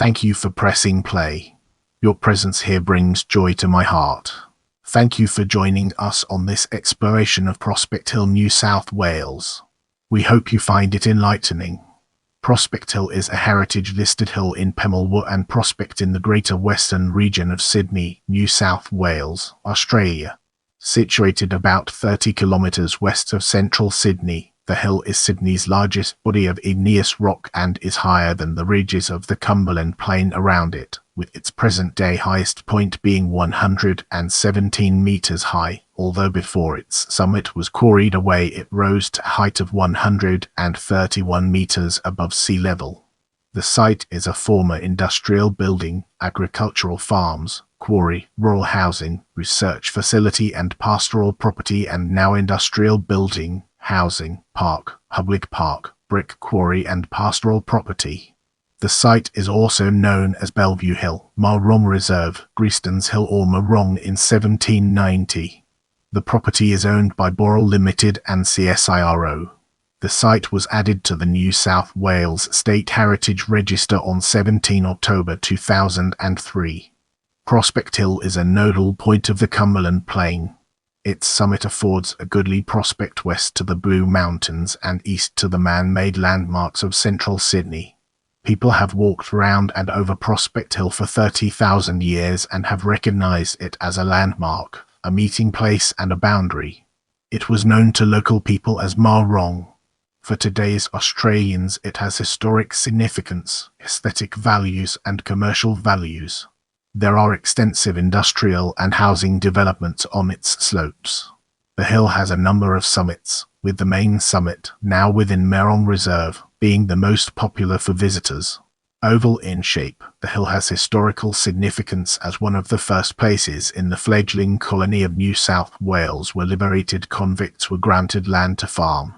Thank you for pressing play. Your presence here brings joy to my heart. Thank you for joining us on this exploration of Prospect Hill, New South Wales. We hope you find it enlightening. Prospect Hill is a heritage-listed hill in Pemulwuy and Prospect in the Greater Western region of Sydney, New South Wales, Australia. Situated about 30 kilometres west of central Sydney, the hill is Sydney's largest body of igneous rock and is higher than the ridges of the Cumberland Plain around it, with its present-day highest point being 117 metres high, although before its summit was quarried away it rose to a height of 131 metres above sea level. The site is a former industrial building, agricultural farms, quarry, rural housing, research facility and pastoral property, and now industrial building, housing, park, public park, brick quarry and pastoral property. The site is also known as Bellevue Hill, Mar-Rong Reserve, Greystanes Hill or Mur-rong in 1790. The property is owned by Boral Limited and CSIRO. The site was added to the New South Wales State Heritage Register on 17 October 2003. Prospect Hill is a nodal point of the Cumberland Plain. Its summit affords a goodly prospect west to the Blue Mountains and east to the man-made landmarks of central Sydney. People have walked round and over Prospect Hill for 30,000 years and have recognised it as a landmark, a meeting place and a boundary. It was known to local people as Mar-rong. For today's Australians it has historic significance, aesthetic values and commercial values. There are extensive industrial and housing developments on its slopes. The hill has a number of summits, with the main summit, now within Mar-Rong Reserve, being the most popular for visitors. Oval in shape, the hill has historical significance as one of the first places in the fledgling colony of New South Wales where liberated convicts were granted land to farm.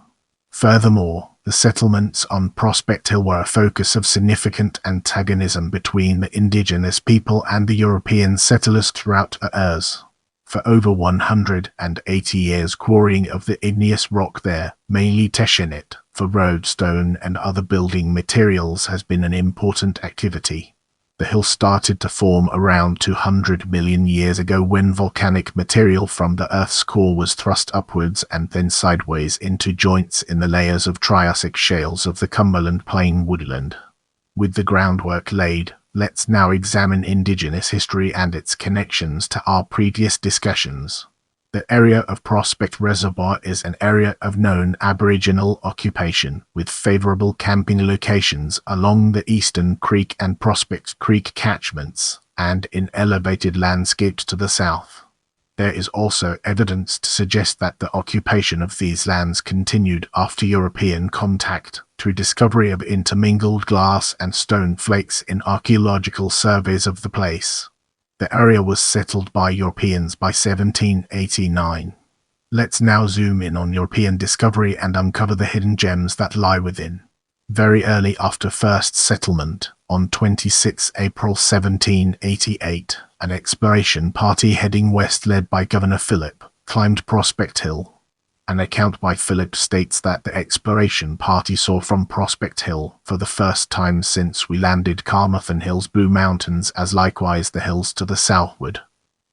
Furthermore, the settlements on Prospect Hill were a focus of significant antagonism between the indigenous people and the European settlers throughout the years. For over 180 years quarrying of the igneous rock there, mainly taschenite, for roadstone and other building materials has been an important activity. The hill started to form around 200 million years ago when volcanic material from the Earth's core was thrust upwards and then sideways into joints in the layers of Triassic shales of the Cumberland Plain woodland. With the groundwork laid, let's now examine indigenous history and its connections to our previous discussions. The area of Prospect Reservoir is an area of known Aboriginal occupation, with favourable camping locations along the Eastern Creek and Prospect Creek catchments, and in elevated landscapes to the south. There is also evidence to suggest that the occupation of these lands continued after European contact, through discovery of intermingled glass and stone flakes in archaeological surveys of the place. The area was settled by Europeans by 1789. Let's now zoom in on European discovery and uncover the hidden gems that lie within. Very early after first settlement, on 26 April 1788, an exploration party heading west led by Governor Phillip climbed Prospect Hill. An account by Phillip states that the exploration party saw from Prospect Hill for the first time since we landed Carmarthen Hill's Blue Mountains, as likewise the hills to the southward.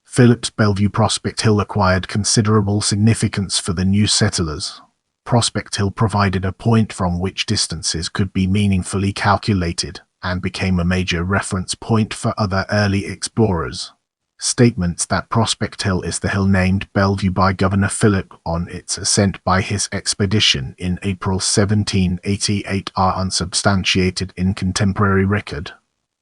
Phillip's Bellevue Prospect Hill acquired considerable significance for the new settlers. Prospect Hill provided a point from which distances could be meaningfully calculated, and became a major reference point for other early explorers. Statements that Prospect Hill is the hill named Bellevue by Governor Phillip on its ascent by his expedition in April 1788 are unsubstantiated in contemporary record.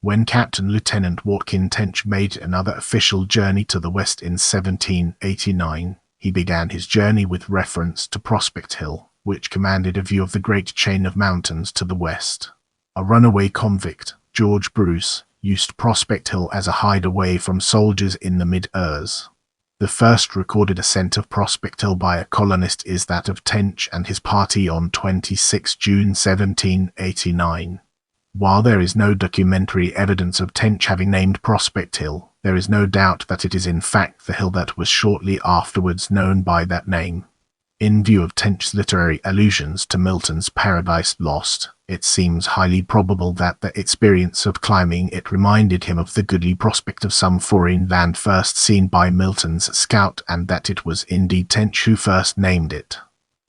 When Captain Lieutenant Watkin Tench made another official journey to the west in 1789, he began his journey with reference to Prospect Hill, which commanded a view of the great chain of mountains to the west. A runaway convict, George Bruce, used Prospect Hill as a hideaway from soldiers in the mid-years. The first recorded ascent of Prospect Hill by a colonist is that of Tench and his party on 26 June 1789. While there is no documentary evidence of Tench having named Prospect Hill, there is no doubt that it is in fact the hill that was shortly afterwards known by that name. In view of Tench's literary allusions to Milton's Paradise Lost, it seems highly probable that the experience of climbing it reminded him of the goodly prospect of some foreign land first seen by Milton's scout, and that it was indeed Tench who first named it.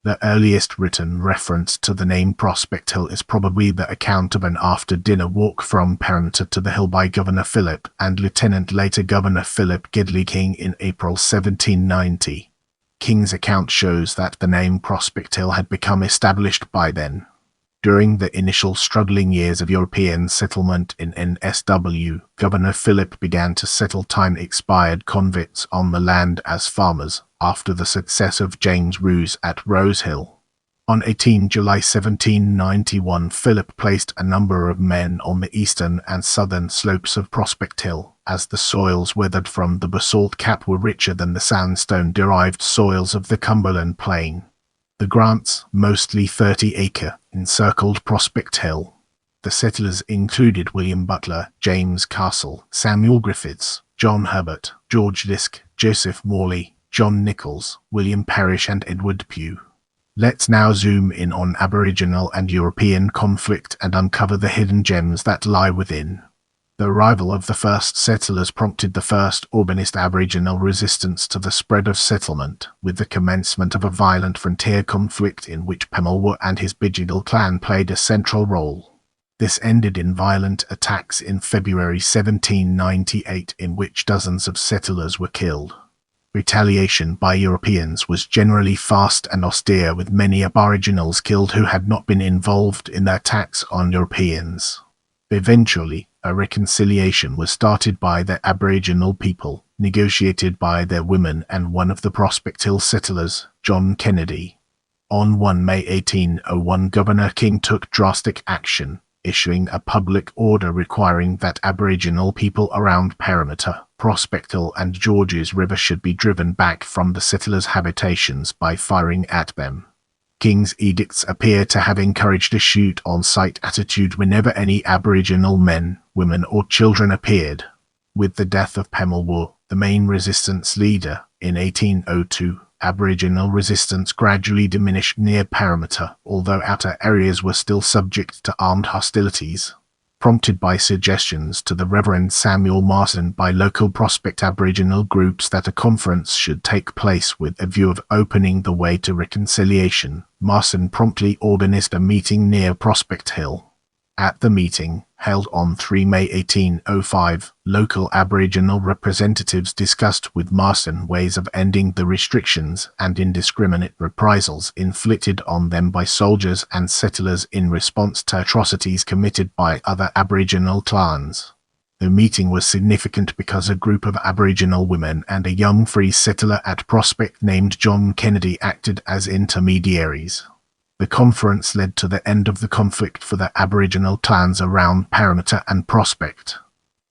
The earliest written reference to the name Prospect Hill is probably the account of an after-dinner walk from Parramatta to the hill by Governor Philip and later Governor Philip Gidley King in April 1790. King's account shows that the name Prospect Hill had become established by then. During the initial struggling years of European settlement in NSW, Governor Philip began to settle time-expired convicts on the land as farmers, after the success of James Roos at Rose Hill. On 18 July 1791, Philip placed a number of men on the eastern and southern slopes of Prospect Hill, as the soils weathered from the basalt cap were richer than the sandstone-derived soils of the Cumberland Plain. The grants, mostly 30-acre, encircled Prospect Hill. The settlers included William Butler, James Castle, Samuel Griffiths, John Herbert, George Lisk, Joseph Morley, John Nichols, William Parrish and Edward Pugh. Let's now zoom in on Aboriginal and European conflict and uncover the hidden gems that lie within. The arrival of the first settlers prompted the first urbanist Aboriginal resistance to the spread of settlement, with the commencement of a violent frontier conflict in which Pemulwuy and his Bidjigal clan played a central role. This ended in violent attacks in February 1798 in which dozens of settlers were killed. Retaliation by Europeans was generally fast and austere, with many Aboriginals killed who had not been involved in the attacks on Europeans. Eventually, a reconciliation was started by the Aboriginal people, negotiated by their women and one of the Prospect Hill settlers, John Kennedy. On 1 May 1801, Governor King took drastic action, issuing a public order requiring that Aboriginal people around Parramatta, Prospect Hill and Georges River should be driven back from the settlers' habitations by firing at them. King's edicts appear to have encouraged a shoot-on-sight attitude whenever any Aboriginal men, women or children appeared. With the death of Pemulwuy, the main resistance leader, in 1802, Aboriginal resistance gradually diminished near Parramatta, although outer areas were still subject to armed hostilities. Prompted by suggestions to the Reverend Samuel Marsden by local Prospect Aboriginal groups that a conference should take place with a view of opening the way to reconciliation, Marsden promptly organised a meeting near Prospect Hill. At the meeting, held on 3 May 1805, local Aboriginal representatives discussed with Marsden ways of ending the restrictions and indiscriminate reprisals inflicted on them by soldiers and settlers in response to atrocities committed by other Aboriginal clans. The meeting was significant because a group of Aboriginal women and a young free settler at Prospect named John Kennedy acted as intermediaries. The conference led to the end of the conflict for the Aboriginal clans around Parramatta and Prospect.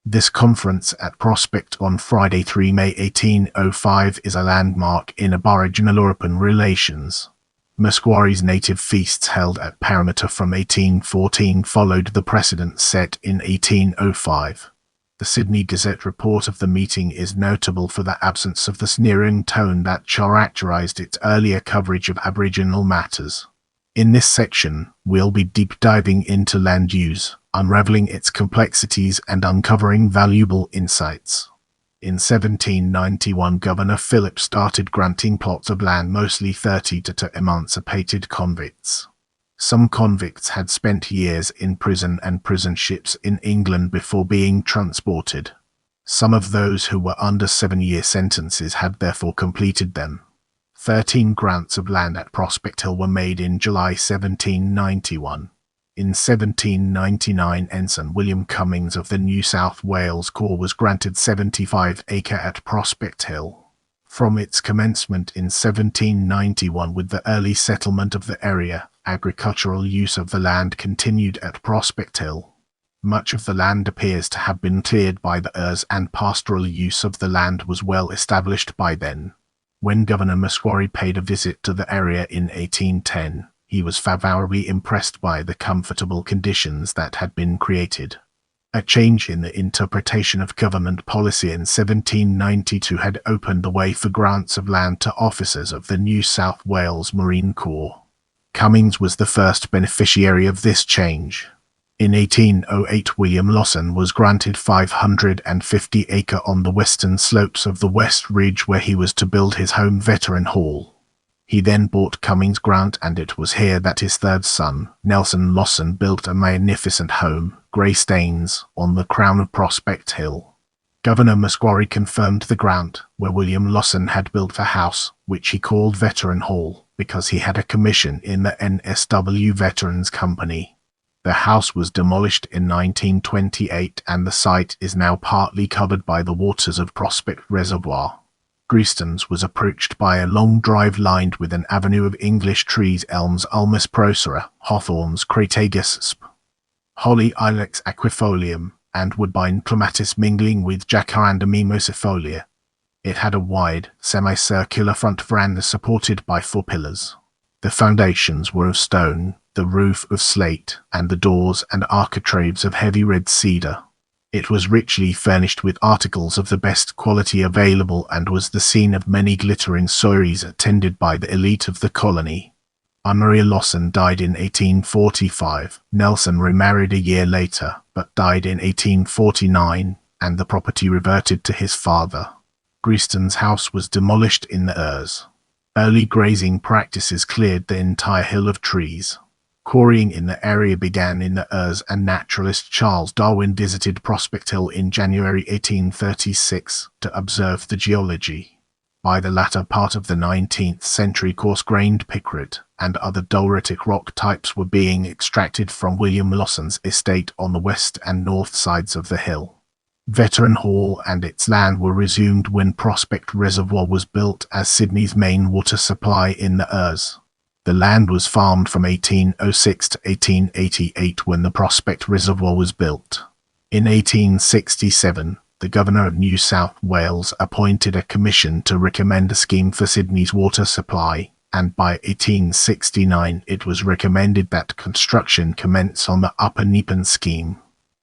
This conference at Prospect on Friday 3 May 1805 is a landmark in Aboriginal-European relations. Musquary's native feasts held at Parramatta from 1814 followed the precedent set in 1805. The Sydney Gazette report of the meeting is notable for the absence of the sneering tone that characterised its earlier coverage of Aboriginal matters. In this section, we'll be deep diving into land use, unraveling its complexities and uncovering valuable insights. In 1791, Governor Philip started granting plots of land, mostly 30 to emancipated convicts. Some convicts had spent years in prison and prison ships in England before being transported. Some of those who were under 7-year sentences had therefore completed them. 13 grants of land at Prospect Hill were made in July 1791. In 1799, Ensign William Cummings of the New South Wales Corps was granted 75-acre at Prospect Hill. From its commencement in 1791 with the early settlement of the area, agricultural use of the land continued at Prospect Hill. Much of the land appears to have been cleared by the Ers, and pastoral use of the land was well established by then. When Governor Musquary paid a visit to the area in 1810, he was favorably impressed by the comfortable conditions that had been created. A change in the interpretation of government policy in 1792 had opened the way for grants of land to officers of the New South Wales Marine Corps. Cummings was the first beneficiary of this change. In 1808, William Lawson was granted 550 acres on the western slopes of the West Ridge where he was to build his home Veteran Hall. He then bought Cummings' grant, and it was here that his third son, Nelson Lawson, built a magnificent home, Greystanes, on the crown of Prospect Hill. Governor Musquary confirmed the grant, where William Lawson had built a house, which he called Veteran Hall, because he had a commission in the NSW Veterans Company. The house was demolished in 1928, and the site is now partly covered by the waters of Prospect Reservoir. Greystanes was approached by a long drive lined with an avenue of English trees, elms, Ulmus procera, hawthorns, crataegus sp, holly, ilex aquifolium, and woodbine clematis mingling with jacaranda mimosifolia. It had a wide, semicircular front veranda supported by 4 pillars. The foundations were of stone, the roof of slate, and the doors and architraves of heavy red cedar. It was richly furnished with articles of the best quality available and was the scene of many glittering soirees attended by the elite of the colony. Honoria Lawson died in 1845. Nelson remarried a year later, but died in 1849, and the property reverted to his father. Greystanes' house was demolished in the earth. Early grazing practices cleared the entire hill of trees. Quarrying in the area began in the earth, and naturalist Charles Darwin visited Prospect Hill in January 1836 to observe the geology. By the latter part of the 19th century, coarse-grained pickrite and other doloritic rock types were being extracted from William Lawson's estate on the west and north sides of the hill. Veteran Hall and its land were resumed when Prospect Reservoir was built as Sydney's main water supply in the earth. The land was farmed from 1806 to 1888 when the Prospect Reservoir was built. In 1867, the Governor of New South Wales appointed a commission to recommend a scheme for Sydney's water supply, and by 1869 it was recommended that construction commence on the Upper Nepean scheme.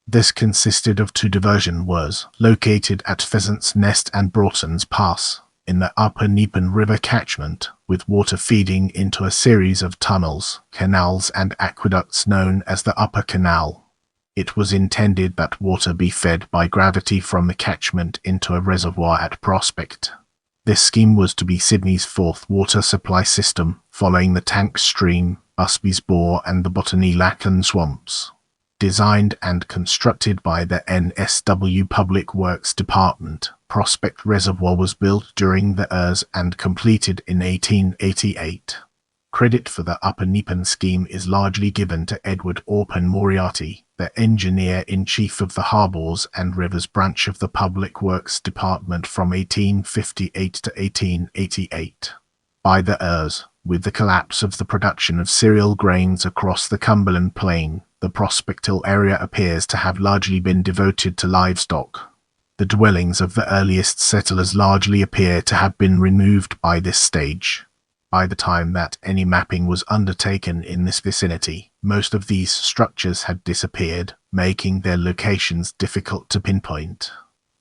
This consisted of 2 diversion works, located at Pheasant's Nest and Broughton's Pass, in the Upper Nepean River catchment, with water feeding into a series of tunnels, canals and aqueducts known as the Upper Canal. It was intended that water be fed by gravity from the catchment into a reservoir at Prospect. This scheme was to be Sydney's 4th water supply system, following the Tank Stream, Busby's Bore and the Botany Lacken swamps. Designed and constructed by the NSW Public Works Department, Prospect Reservoir was built during the earth and completed in 1888. Credit for the Upper Nepean scheme is largely given to Edward Orpen Moriarty, the engineer-in-chief of the Harbours and Rivers branch of the Public Works Department from 1858 to 1888. By the earth, with the collapse of the production of cereal grains across the Cumberland Plain, the Prospect Hill area appears to have largely been devoted to livestock. The dwellings of the earliest settlers largely appear to have been removed by this stage. By the time that any mapping was undertaken in this vicinity, most of these structures had disappeared, making their locations difficult to pinpoint.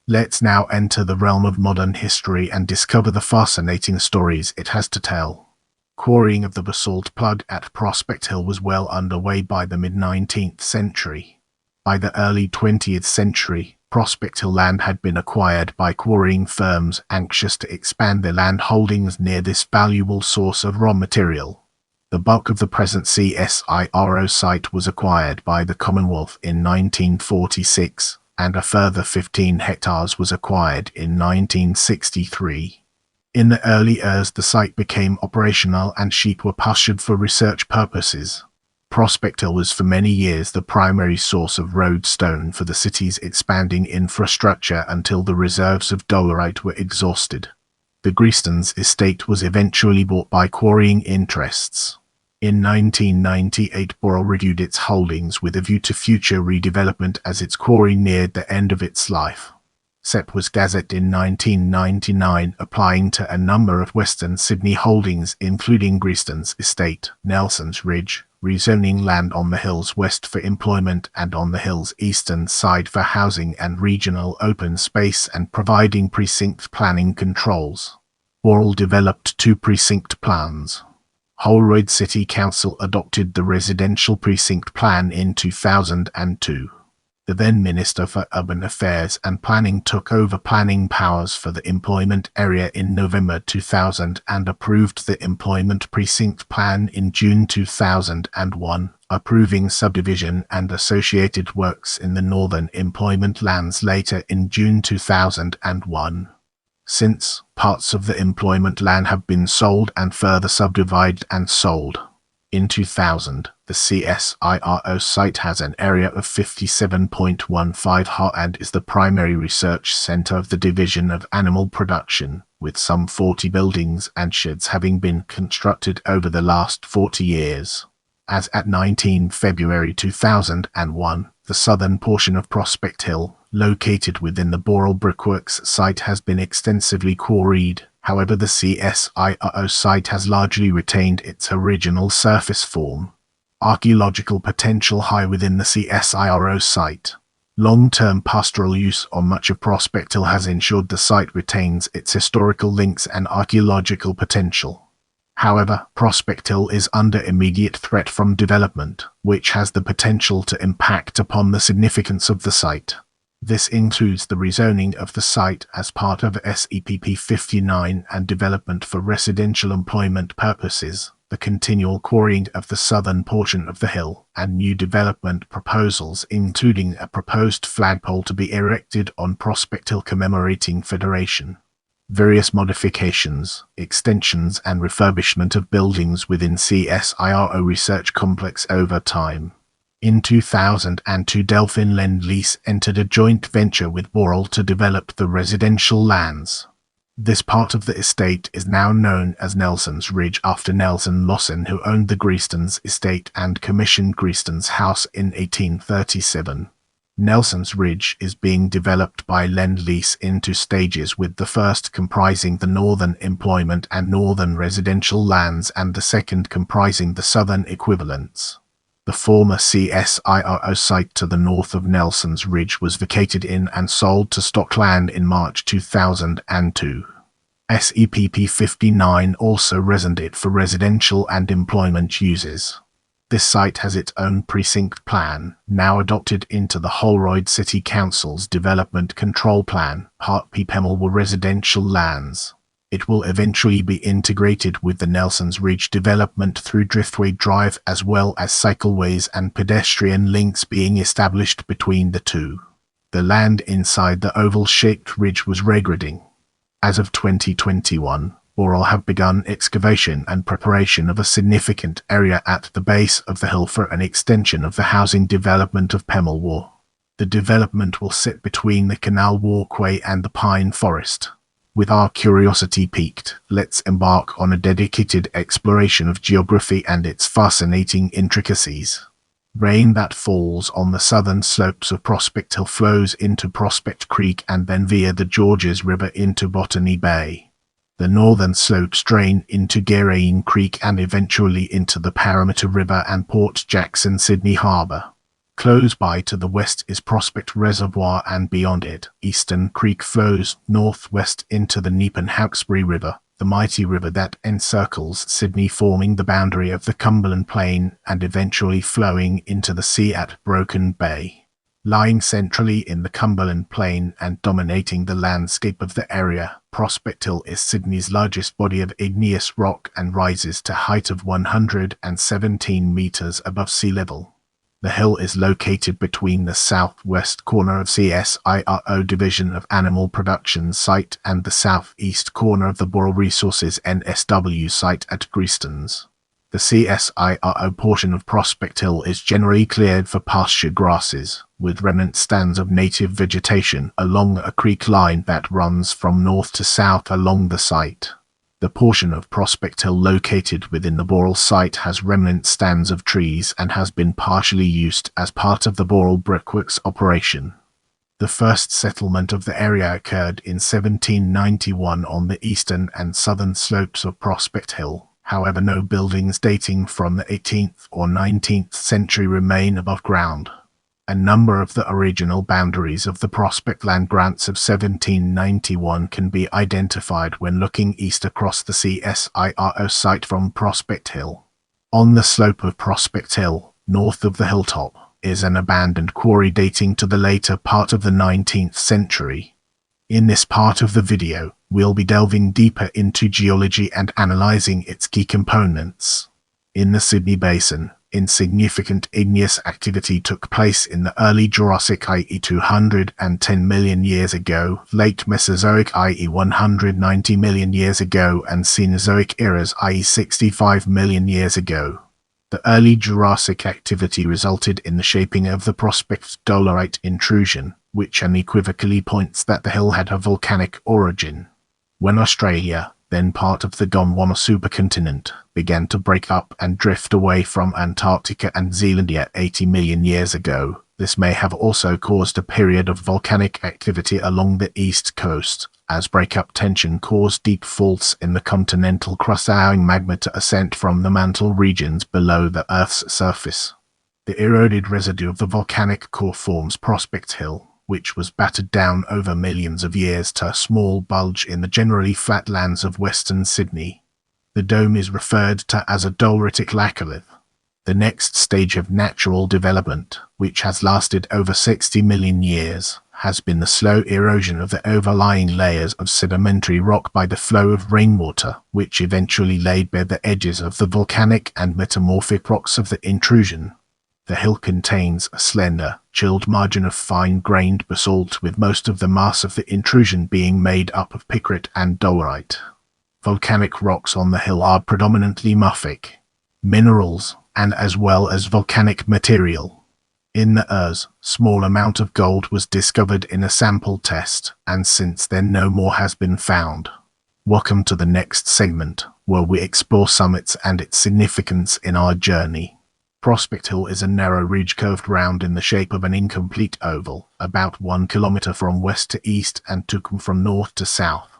Let's now enter the realm of modern history and discover the fascinating stories it has to tell. Quarrying of the basalt plug at Prospect Hill was well underway by the mid-19th century. By the early 20th century, Prospect Hill land had been acquired by quarrying firms anxious to expand their land holdings near this valuable source of raw material. The bulk of the present CSIRO site was acquired by the Commonwealth in 1946, and a further 15 hectares was acquired in 1963. In the early years, the site became operational and sheep were pastured for research purposes. Prospect Hill was for many years the primary source of road stone for the city's expanding infrastructure until the reserves of dolerite were exhausted. The Greystanes estate was eventually bought by quarrying interests. In 1998, Boral reviewed its holdings with a view to future redevelopment as its quarry neared the end of its life. SEP was gazetted in 1999, applying to a number of Western Sydney holdings including Greystanes Estate, Nelson's Ridge, rezoning land on the hill's west for employment and on the hill's eastern side for housing and regional open space, and providing precinct planning controls. Boral developed 2 precinct plans. Holroyd City Council adopted the residential precinct plan in 2002. The then Minister for Urban Affairs and Planning took over planning powers for the employment area in November 2000 and approved the employment precinct plan in June 2001, approving subdivision and associated works in the northern employment lands later in June 2001. Since, parts of the employment land have been sold and further subdivided and sold. In 2000, the CSIRO site has an area of 57.15 ha and is the primary research center of the Division of Animal Production, with some 40 buildings and sheds having been constructed over the last 40 years. As at 19 February 2001, the southern portion of Prospect Hill, located within the Boral Brickworks site, has been extensively quarried. However, the CSIRO site has largely retained its original surface form. Archaeological potential high within the CSIRO site. Long-term pastoral use on much of Prospect Hill has ensured the site retains its historical links and archaeological potential. However, Prospect Hill is under immediate threat from development, which has the potential to impact upon the significance of the site. This includes the rezoning of the site as part of SEPP 59 and development for residential employment purposes, the continual quarrying of the southern portion of the hill, and new development proposals including a proposed flagpole to be erected on Prospect Hill commemorating Federation. Various modifications, extensions and refurbishment of buildings within CSIRO Research Complex over time. In 2002, Delphin Lend-Lease entered a joint venture with Boral to develop the residential lands. This part of the estate is now known as Nelson's Ridge after Nelson Lawson, who owned the Greystanes estate and commissioned Greystanes House in 1837. Nelson's Ridge is being developed by Lend-Lease into stages, with the first comprising the northern employment and northern residential lands and the second comprising the southern equivalents. The former CSIRO site to the north of Nelson's Ridge was vacated in and sold to Stockland in March 2002. SEPP 59 also rezoned it for residential and employment uses. This site has its own precinct plan, now adopted into the Holroyd City Council's Development Control Plan, Part P Pemulwuy residential lands. It will eventually be integrated with the Nelson's Ridge development through Driftway Drive, as well as cycleways and pedestrian links being established between the two. The land inside the oval-shaped ridge was regrading. As of 2021, Boral have begun excavation and preparation of a significant area at the base of the hill for an extension of the housing development of Pemulwuy. The development will sit between the canal walkway and the pine forest. With our curiosity piqued, let's embark on a dedicated exploration of geography and its fascinating intricacies. Rain that falls on the southern slopes of Prospect Hill flows into Prospect Creek and then via the Georges River into Botany Bay. The northern slopes drain into Greystanes Creek and eventually into the Parramatta River and Port Jackson Sydney Harbour. Close by to the west is Prospect Reservoir, and beyond it, Eastern Creek flows northwest into the Nepean Hawkesbury River, the mighty river that encircles Sydney, forming the boundary of the Cumberland Plain and eventually flowing into the sea at Broken Bay. Lying centrally in the Cumberland Plain and dominating the landscape of the area, Prospect Hill is Sydney's largest body of igneous rock and rises to a height of 117 metres above sea level. The hill is located between the southwest corner of CSIRO Division of Animal Production site and the southeast corner of the Boral Resources NSW site at Greystanes. The CSIRO portion of Prospect Hill is generally cleared for pasture grasses, with remnant stands of native vegetation along a creek line that runs from north to south along the site. The portion of Prospect Hill located within the Boral site has remnant stands of trees and has been partially used as part of the Boral Brickworks operation. The first settlement of the area occurred in 1791 on the eastern and southern slopes of Prospect Hill, However, no buildings dating from the 18th or 19th century remain above ground. A number of the original boundaries of the Prospect land grants of 1791 can be identified when looking east across the CSIRO site from Prospect Hill. On the slope of Prospect Hill, north of the hilltop, is an abandoned quarry dating to the later part of the 19th century. In this part of the video, we'll be delving deeper into geology and analyzing its key components. In the Sydney Basin, insignificant igneous activity took place in the early Jurassic, i.e. 210 million years ago, late Mesozoic, i.e. 190 million years ago, and Cenozoic eras, i.e. 65 million years ago. The early Jurassic activity resulted in the shaping of the Prospect dolerite intrusion, which unequivocally points that the hill had a volcanic origin. When Australia, then part of the Gondwana supercontinent, began to break up and drift away from Antarctica and Zealandia 80 million years ago, this may have also caused a period of volcanic activity along the east coast, as breakup tension caused deep faults in the continental crust, allowing magma to ascend from the mantle regions below the Earth's surface. The eroded residue of the volcanic core forms Prospect Hill, which was battered down over millions of years to a small bulge in the generally flat lands of western Sydney. The dome is referred to as a doleritic laccolith. The next stage of natural development, which has lasted over 60 million years, has been the slow erosion of the overlying layers of sedimentary rock by the flow of rainwater, which eventually laid bare the edges of the volcanic and metamorphic rocks of the intrusion. The hill contains a slender, chilled margin of fine-grained basalt, with most of the mass of the intrusion being made up of pickrete and dolerite. Volcanic rocks on the hill are predominantly mafic minerals, and as well as volcanic material. In the Urs, small amount of gold was discovered in a sample test, and since then no more has been found. Welcome to the next segment, where we explore summits and its significance in our journey. Prospect Hill is a narrow ridge curved round in the shape of an incomplete oval, about 1 kilometer from west to east and 2 from north to south.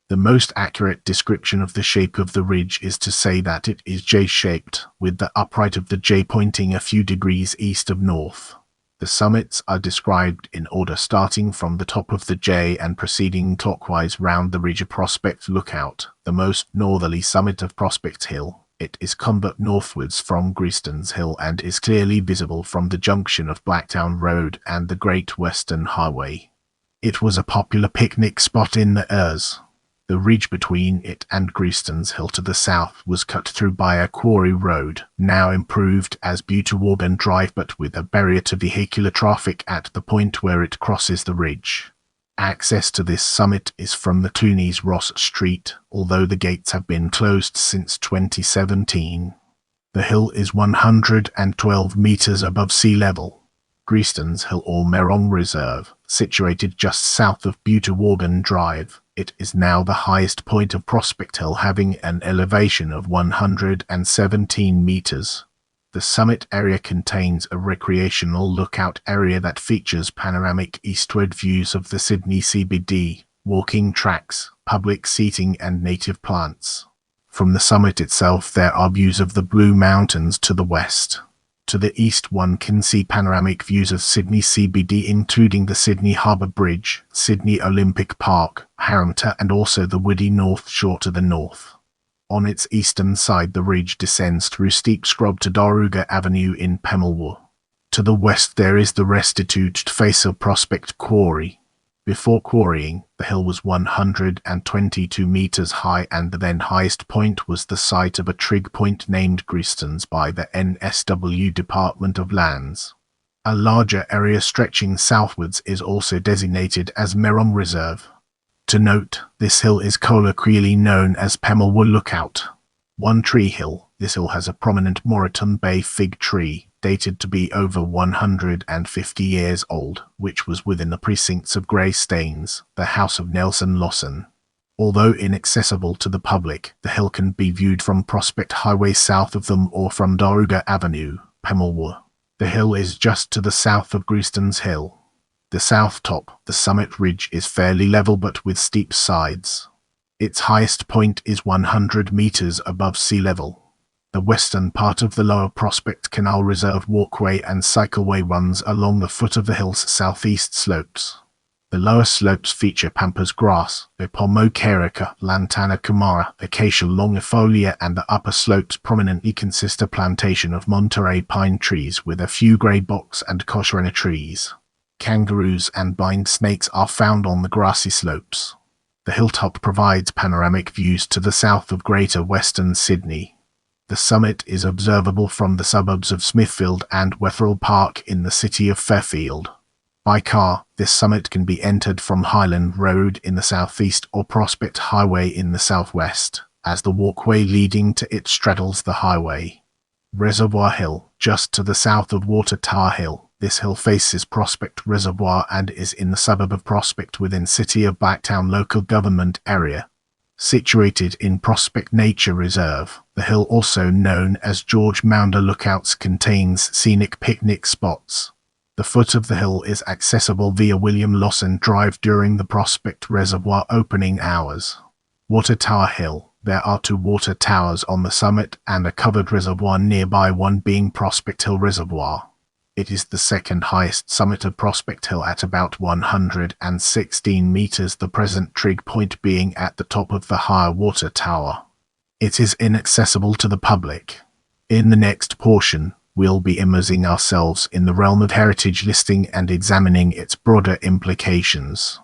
The most accurate description of the shape of the ridge is to say that it is J-shaped, with the upright of the J pointing a few degrees east of north. The summits are described in order, starting from the top of the J and proceeding clockwise round the ridge of Prospect Lookout, the most northerly summit of Prospect Hill. It is covered northwards from Greystanes Hill and is clearly visible from the junction of Blacktown Road and the Great Western Highway. It was a popular picnic spot in the Urs. The ridge between it and Greystanes Hill to the south was cut through by a quarry road, now improved as Pemulwuy Drive, but with a barrier to vehicular traffic at the point where it crosses the ridge. Access to this summit is from the Clunies Ross Street, although the gates have been closed since 2017. The hill is 112 meters above sea level. Greystanes Hill, or Mar-Rong Reserve, situated just south of Pemulwuy Drive. It is now the highest point of Prospect Hill, having an elevation of 117 meters. The summit area contains a recreational lookout area that features panoramic eastward views of the Sydney CBD, walking tracks, public seating and native plants. From the summit itself there are views of the Blue Mountains to the west. To the east one can see panoramic views of Sydney CBD, including the Sydney Harbour Bridge, Sydney Olympic Park, Parramatta and also the woody North Shore to the north. On its eastern side the ridge descends through steep scrub to Daruga Avenue in Pemulwuy. To the west there is the restituted face of Prospect Quarry. Before quarrying, the hill was 122 meters high and the then highest point was the site of a trig point named Greystanes by the NSW Department of Lands. A larger area stretching southwards is also designated as Mar-Rong Reserve. To note, this hill is colloquially known as Pemulwuy Lookout. One Tree Hill. This hill has a prominent Moreton Bay fig tree, dated to be over 150 years old, which was within the precincts of Greystanes, the house of Nelson Lawson. Although inaccessible to the public, the hill can be viewed from Prospect Highway south of them or from Daruga Avenue, Pemulwuy. The hill is just to the south of Greystanes Hill. The south top, the summit ridge, is fairly level but with steep sides. Its highest point is 100 meters above sea level. The western part of the Lower Prospect Canal Reserve walkway and cycleway runs along the foot of the hill's southeast slopes. The lower slopes feature pampas grass, the Pomocarica, Lantana camara, Acacia longifolia, and the upper slopes prominently consist a plantation of Monterey pine trees with a few grey box and coshrena trees. Kangaroos and blind snakes are found on the grassy slopes. The hilltop provides panoramic views to the south of Greater Western Sydney. The summit is observable from the suburbs of Smithfield and Wetherill Park in the city of Fairfield. By car, this summit can be entered from Highland Road in the southeast or Prospect Highway in the southwest, as the walkway leading to it straddles the highway. Reservoir Hill, just to the south of Water Tower Hill. This hill faces Prospect Reservoir and is in the suburb of Prospect within City of Blacktown local government area. Situated in Prospect Nature Reserve, the hill, also known as George Maunder Lookouts, contains scenic picnic spots. The foot of the hill is accessible via William Lawson Drive during the Prospect Reservoir opening hours. Water Tower Hill. There are 2 water towers on the summit and a covered reservoir nearby, one being Prospect Hill Reservoir. It is the second highest summit of Prospect Hill at about 116 meters, the present trig point being at the top of the higher water tower. It is inaccessible to the public. In the next portion, we'll be immersing ourselves in the realm of heritage listing and examining its broader implications.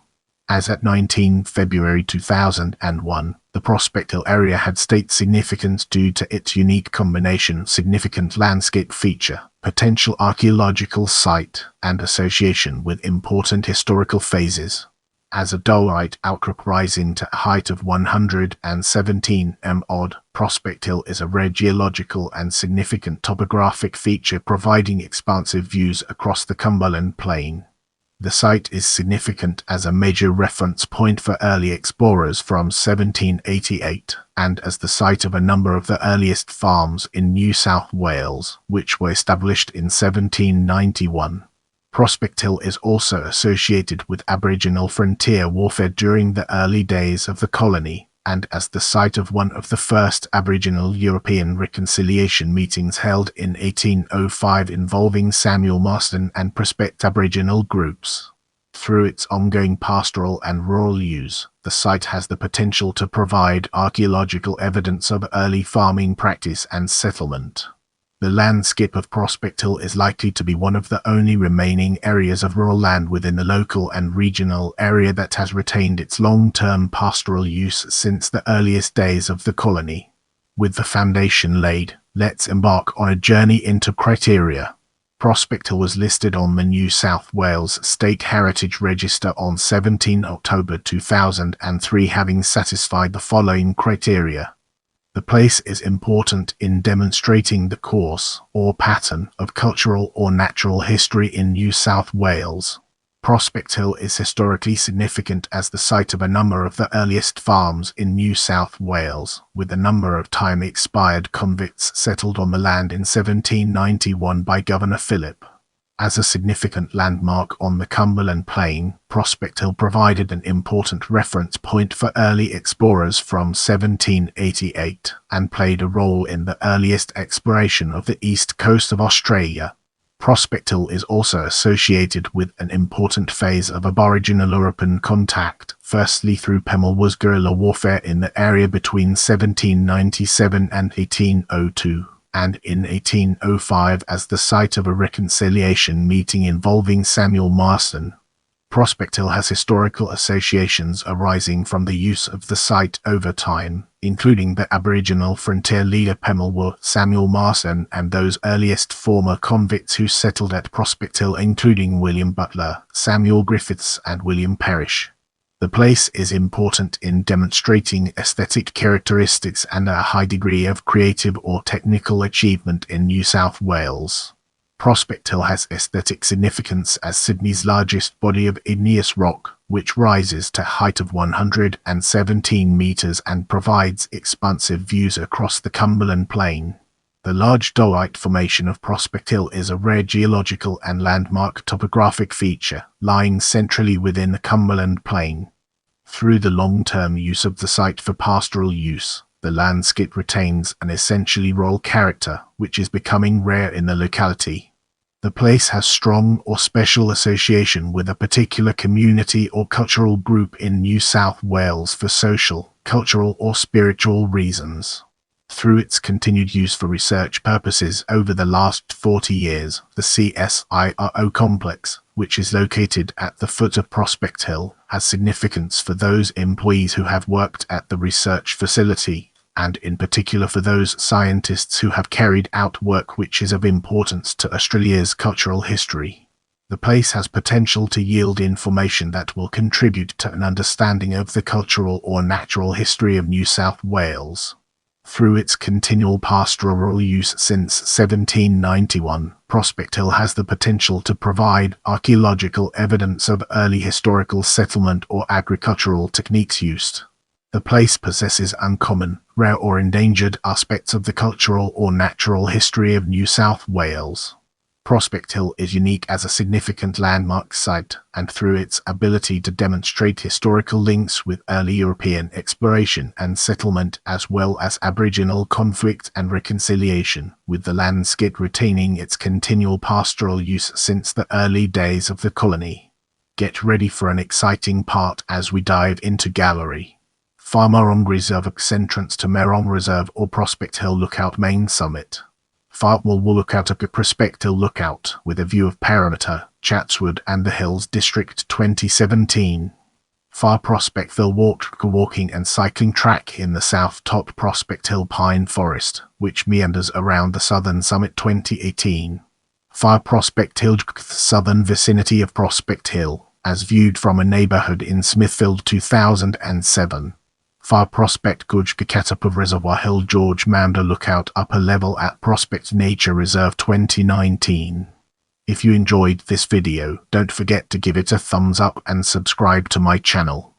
As at 19 February 2001, the Prospect Hill area had state significance due to its unique combination of significant landscape feature, potential archaeological site, and association with important historical phases. As a diorite outcrop rising to a height of 117 m odd, Prospect Hill is a rare geological and significant topographic feature providing expansive views across the Cumberland Plain. The site is significant as a major reference point for early explorers from 1788, and as the site of a number of the earliest farms in New South Wales, which were established in 1791. Prospect Hill is also associated with Aboriginal frontier warfare during the early days of the colony, and as the site of one of the first Aboriginal European reconciliation meetings held in 1805 involving Samuel Marsden and Prospect Aboriginal groups. Through its ongoing pastoral and rural use, the site has the potential to provide archaeological evidence of early farming practice and settlement. The landscape of Prospect Hill is likely to be one of the only remaining areas of rural land within the local and regional area that has retained its long-term pastoral use since the earliest days of the colony. With the foundation laid, let's embark on a journey into criteria. Prospect Hill was listed on the New South Wales State Heritage Register on 17 October 2003, having satisfied the following criteria. The place is important in demonstrating the course or pattern of cultural or natural history in New South Wales. Prospect Hill is historically significant as the site of a number of the earliest farms in New South Wales, with a number of time-expired convicts settled on the land in 1791 by Governor Phillip. As a significant landmark on the Cumberland Plain, Prospect Hill provided an important reference point for early explorers from 1788 and played a role in the earliest exploration of the east coast of Australia. Prospect Hill is also associated with an important phase of Aboriginal European contact, firstly through Pemulwuy guerrilla warfare in the area between 1797 and 1802. And in 1805 as the site of a reconciliation meeting involving Samuel Marsden. Prospect Hill has historical associations arising from the use of the site over time, including the Aboriginal frontier leader Pemulwuy, Samuel Marsden, and those earliest former convicts who settled at Prospect Hill, including William Butler, Samuel Griffiths, and William Parrish. The place is important in demonstrating aesthetic characteristics and a high degree of creative or technical achievement in New South Wales. Prospect Hill has aesthetic significance as Sydney's largest body of igneous rock, which rises to a height of 117 meters and provides expansive views across the Cumberland Plain. The large diorite formation of Prospect Hill is a rare geological and landmark topographic feature, lying centrally within the Cumberland Plain. Through the long-term use of the site for pastoral use, the landscape retains an essentially rural character, which is becoming rare in the locality. The place has strong or special association with a particular community or cultural group in New South Wales for social, cultural or spiritual reasons. Through its continued use for research purposes over the last 40 years, the CSIRO complex, which is located at the foot of Prospect Hill, has significance for those employees who have worked at the research facility, and in particular for those scientists who have carried out work which is of importance to Australia's cultural history. The place has potential to yield information that will contribute to an understanding of the cultural or natural history of New South Wales. Through its continual pastoral use since 1791, Prospect Hill has the potential to provide archaeological evidence of early historical settlement or agricultural techniques used. The place possesses uncommon, rare or endangered aspects of the cultural or natural history of New South Wales. Prospect Hill is unique as a significant landmark site, and through its ability to demonstrate historical links with early European exploration and settlement as well as Aboriginal conflict and reconciliation, with the landscape retaining its continual pastoral use since the early days of the colony. Get ready for an exciting part as we dive into gallery. Mar-Rong Reserve entrance to Mar-Rong Reserve or Prospect Hill Lookout main summit. Pemulwuy Lookout at Prospect Hill Lookout with a view of Parramatta, Chatswood and the Hills District 2017. Prospect Hill walking and cycling track in the south top Prospect Hill Pine Forest, which meanders around the southern summit 2018. Prospect Hill southern vicinity of Prospect Hill, as viewed from a neighbourhood in Smithfield 2007. Prospect Catapov Reservoir Hill George Maunder Lookout upper level at Prospect Nature Reserve 2019. If you enjoyed this video, don't forget to give it a thumbs up and subscribe to my channel.